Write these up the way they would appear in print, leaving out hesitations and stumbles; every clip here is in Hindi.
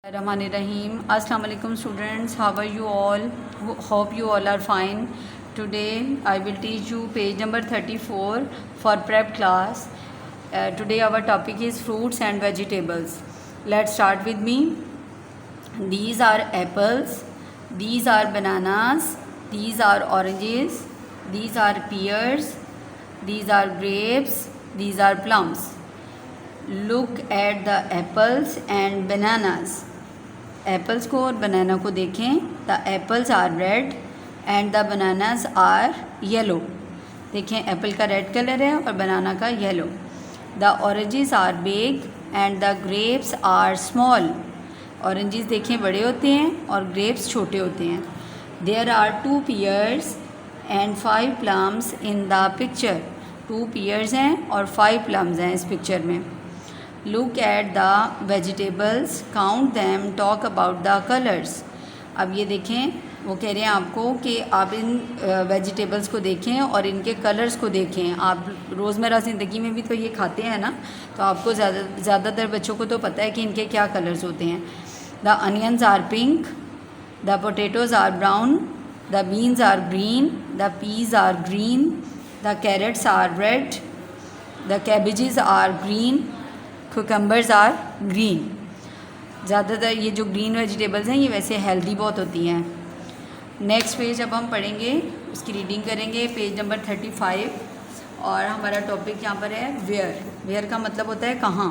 Rahim. Assalamu alaikum students. How are you all? Hope you all are fine. Today I will teach you page number 34 for prep class. Today our topic is fruits and vegetables. Let's start with me. These are apples. These are bananas. These are oranges. These are pears. These are grapes. These are plums. Look at the apples and bananas. Apples को और बनाना को देखें. The apples are red and the bananas are yellow. देखें एप्पल का रेड कलर है और बनाना का yellow. The oranges are big and the grapes are small. Oranges देखें बड़े होते हैं और ग्रेप्स छोटे होते हैं. There are 2 pears and 5 plums in the picture. 2 pears हैं और 5 plums हैं इस पिक्चर में. Look at the vegetables, count them, talk about the colors. अब ये देखें, वो कह रहे हैं आपको कि आप इन वेजिटेबल्स को देखें और इनके कलर्स को देखें. आप रोज़मर्रा ज़िंदगी में भी तो ये खाते हैं ना, तो आपको ज़्यादातर बच्चों को तो पता है कि इनके क्या कलर्स होते हैं. The onions are pink, the potatoes are brown, the beans are green, the peas are green, the carrots are red, the cabbages are green, cucumbers are green. ज़्यादातर ये जो ग्रीन वेजिटेबल्स हैं ये वैसे हेल्दी बहुत होती हैं. नेक्स्ट पेज अब हम पढ़ेंगे, उसकी रीडिंग करेंगे. पेज नंबर 35 और हमारा टॉपिक यहाँ पर है वेयर. वेयर का मतलब होता है कहाँ.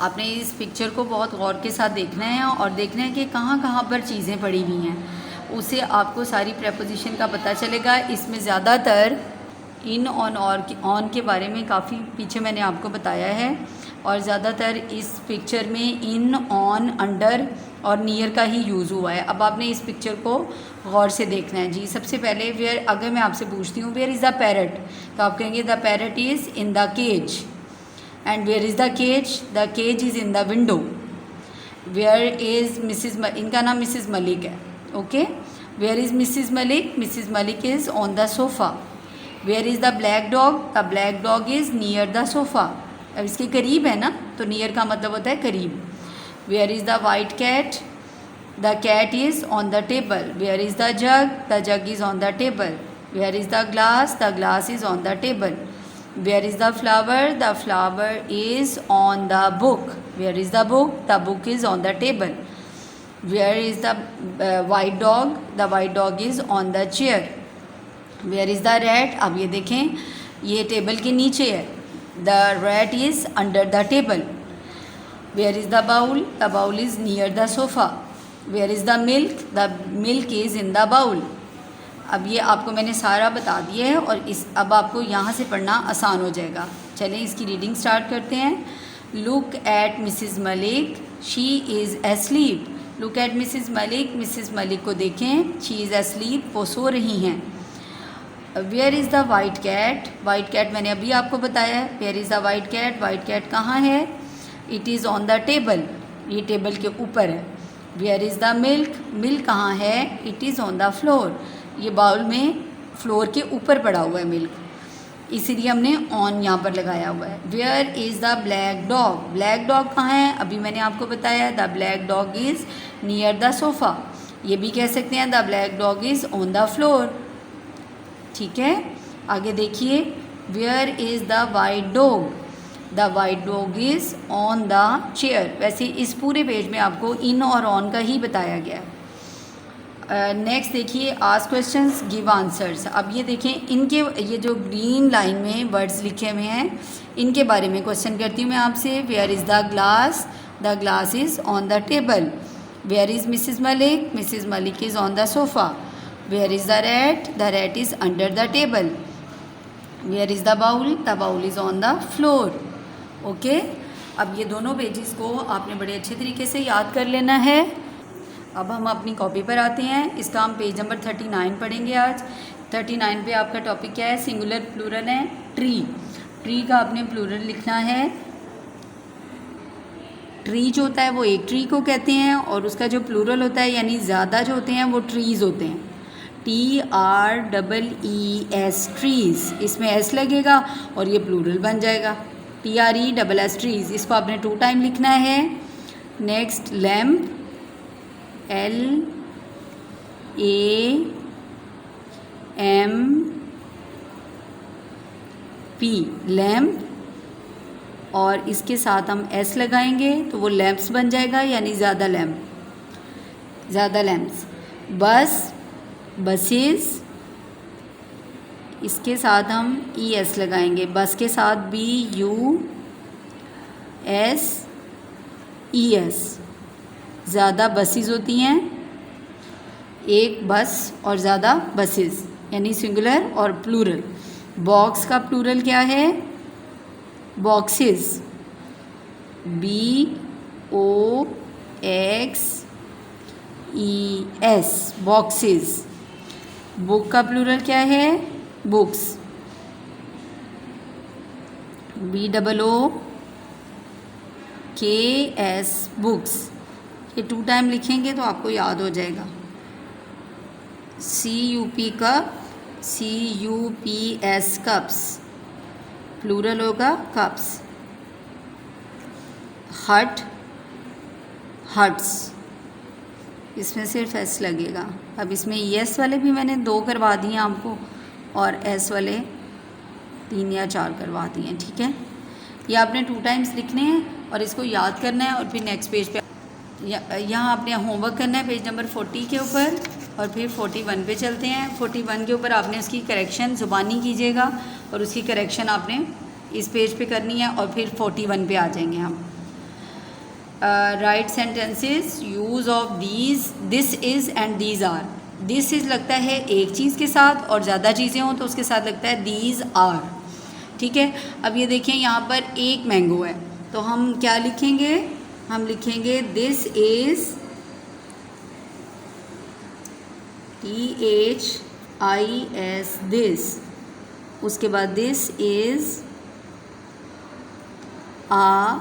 आपने इस पिक्चर को बहुत गौर के साथ देखना है और देखना है कि कहाँ कहाँ पर चीज़ें पड़ी हुई हैं. उससे आपको सारी प्रेपोजिशन का पता चलेगा. इसमें ज़्यादातर इन ऑन और ऑन के बारे में काफ़ी पीछे मैंने आपको बताया है और ज़्यादातर इस पिक्चर में इन, ऑन, अंडर और नियर का ही यूज़ हुआ है. अब आपने इस पिक्चर को गौर से देखना है जी. सबसे पहले वेयर, अगर मैं आपसे पूछती हूँ वेयर इज़ द पैरट, तो आप कहेंगे the parrot is in the cage. And where is the cage? The cage is in the window. Where is Mrs, इनका नाम मिसिज मलिक है. Okay. Where is Mrs Malik? Mrs Malik is on the sofa. Where is the black dog? The black dog is near the sofa. अब इसके करीब है ना, तो नियर का मतलब होता है करीब. Where is the white cat? The cat is on the table. Where is the jug? The jug is on the table. Where is the glass is on the table. Where is the flower is on the book. Where is the book is on the table. Where is the white dog is on the chair. Where is the rat? अब ये देखें, ये टेबल के नीचे है. The rat is under the table. Where is the bowl is near the sofa. Where is the milk is in the bowl. अब ये आपको मैंने सारा बता दिया है और अब आपको यहाँ से पढ़ना आसान हो जाएगा. चलें इसकी रीडिंग स्टार्ट करते हैं. Look at Mrs Malik, she is asleep. Look at Mrs Malik को देखें, शी इज़ एस्लीप, वो सो रही हैं. Where is the white cat? मैंने अभी आपको बताया है. Where is the white cat कहाँ है? It is on the table. ये टेबल के ऊपर है. वेयर इज़ द मिल्क कहाँ है? It is on the floor. ये बाउल में फ्लोर के ऊपर पड़ा हुआ है मिल्क, इसीलिए हमने ऑन यहाँ पर लगाया हुआ है. Where is the black dog कहाँ है? अभी मैंने आपको बताया, the black dog is near the sofa. ये भी कह सकते हैं the black dog is on the floor. ठीक है, आगे देखिए. Where is the white dog is on the chair. वैसे इस पूरे पेज में आपको इन और ऑन का ही बताया गया है. नेक्स्ट देखिए, आस्क क्वेश्चंस, गिव आंसर्स. अब ये देखें, इनके ये जो ग्रीन लाइन में वर्ड्स लिखे हुए हैं इनके बारे में क्वेश्चन करती हूँ मैं आपसे. Where is the glass is on the table. Where is Mrs Malik is on the sofa. Where is the rat is under the table. Where is the bowl is on the floor. Okay. अब ये दोनों पेजेस को आपने बड़े अच्छे तरीके से याद कर लेना है. अब हम अपनी कॉपी पर आते हैं. इसका हम पेज नंबर 39 पढ़ेंगे आज. 39 पे आपका टॉपिक क्या है? सिंगुलर प्लूरल है ट्री का आपने प्लूरल लिखना है. ट्री जो होता है वो एक ट्री को कहते हैं और उसका जो प्लूरल होता है यानी ज़्यादा जो होते हैं वो ट्रीज़ होते हैं. TREES ट्रीज़, इसमें एस लगेगा और ये प्लूरल बन जाएगा. TREES trees. इसको आपने 2 टाइम लिखना है. नेक्स्ट लैम्प, LAMP, लैम्प, और इसके साथ हम S लगाएंगे तो वो लैम्प्स बन जाएगा, यानी ज़्यादा लैम्प, ज़्यादा लैम्प्स। बस, बसेस, इसके साथ हम ES लगाएंगे, बस के साथ BUSES, ज़्यादा बसेस होती हैं, एक बस और ज़्यादा बसेस, यानी सिंगुलर और प्लूरल। बॉक्स का प्लूरल क्या है? Boxes, BOXES, boxes. बुक का प्लूरल क्या है? Books, BOOKS, books. ये 2 टाइम लिखेंगे तो आपको याद हो जाएगा। CUP cup, CUPS cups, plural होगा कप्स। हट, हट्स, इसमें सिर्फ S लगेगा। अब इसमें ES वाले भी मैंने 2 करवा दिए आपको, और S वाले 3 या 4 करवा दिए हैं, ठीक है। ये आपने 2 टाइम्स लिखने हैं और इसको याद करना है, और फिर नेक्स्ट पेज पे यहाँ आपने होमवर्क करना है पेज नंबर 40 के ऊपर, और फिर 41 पे चलते हैं। 41 के ऊपर आपने उसकी करेक्शन ज़ुबानी कीजिएगा, और उसकी करेक्शन आपने इस पेज पे करनी है, और फिर 41 पे आ जाएंगे हम। Write sentences, use of these, this is and these are. This is लगता है एक चीज़ के साथ, और ज़्यादा चीज़ें हों तो उसके साथ लगता है दीज आर, ठीक है। अब ये देखें, यहाँ पर एक मैंगो है, तो हम क्या लिखेंगे? हम लिखेंगे दिस इज़, THIS, दिस। उसके बाद दिस इज़ आ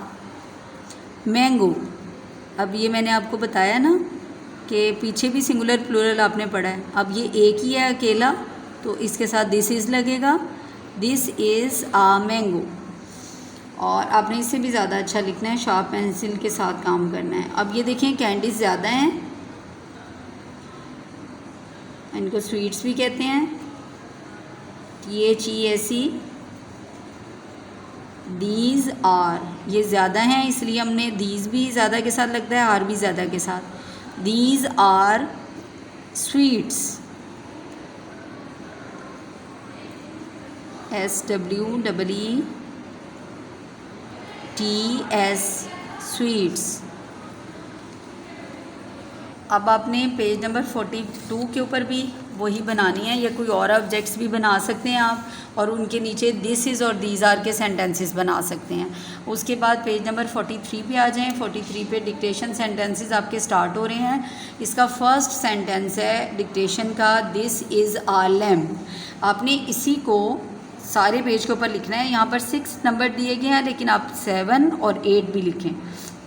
मैंगो। अब ये मैंने आपको बताया ना कि पीछे भी सिंगुलर प्लूरल आपने पढ़ा है। अब ये एक ही है अकेला, तो इसके साथ दिस इज़ लगेगा, दिस इज़ आ मैंगो। और आपने इससे भी ज़्यादा अच्छा लिखना है, शार्प पेंसिल के साथ काम करना है। अब ये देखें, कैंडीज़ ज़्यादा हैं, इनको स्वीट्स भी कहते हैं, THESE। दीज आर, ये ज़्यादा हैं इसलिए हमने दीज भी ज़्यादा के साथ लगता है, आर भी ज़्यादा के साथ। These are sweets, SWEETS, sweets. अब आपने पेज नंबर 42 के ऊपर भी वही बनानी है, या कोई और ऑब्जेक्ट्स भी बना सकते हैं आप, और उनके नीचे दिस इज़ और दीज आर के सेंटेंसेस बना सकते हैं। उसके बाद पेज नंबर 43 पे आ जाएं। 43 पे डिक्टेशन सेंटेंसेस आपके स्टार्ट हो रहे हैं। इसका फर्स्ट सेंटेंस है डिक्टेशन का, दिस इज़ आ लैम्प। आपने इसी को सारे पेज के ऊपर लिखना है। यहाँ पर 6 नंबर दिए गए हैं, लेकिन आप 7 और 8 भी लिखें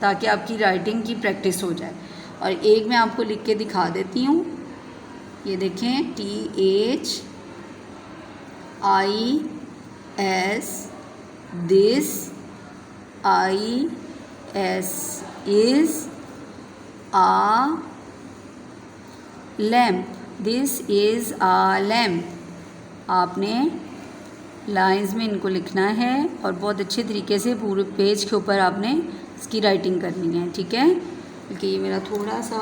ताकि आपकी राइटिंग की प्रैक्टिस हो जाए। और एक मैं आपको लिख के दिखा देती हूँ, ये देखें, THIS, this, IS, is a lamp, this is a lamp. आपने लाइंस में इनको लिखना है, और बहुत अच्छे तरीके से पूरे पेज के ऊपर आपने इसकी राइटिंग करनी है, ठीक है। क्योंकि ये मेरा थोड़ा सा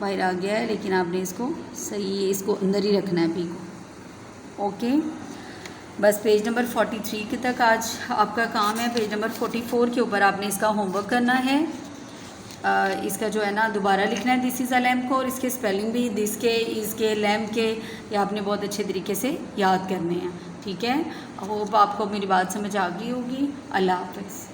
बाहर आ गया है, लेकिन आपने इसको सही, इसको अंदर ही रखना है पी को, ओके। बस पेज नंबर 43 के तक आज आपका काम है। पेज नंबर 44 के ऊपर आपने इसका होमवर्क करना है। इसका जो है ना दोबारा लिखना है दिस इज़ अ लैम्प को, और इसके स्पेलिंग भी दिस के, इसके, लैम्प के, ये आपने बहुत अच्छे तरीके से याद करने हैं, ठीक है। होप आपको मेरी बात समझ आ गई होगी। अल्लाह हाफ़िज़।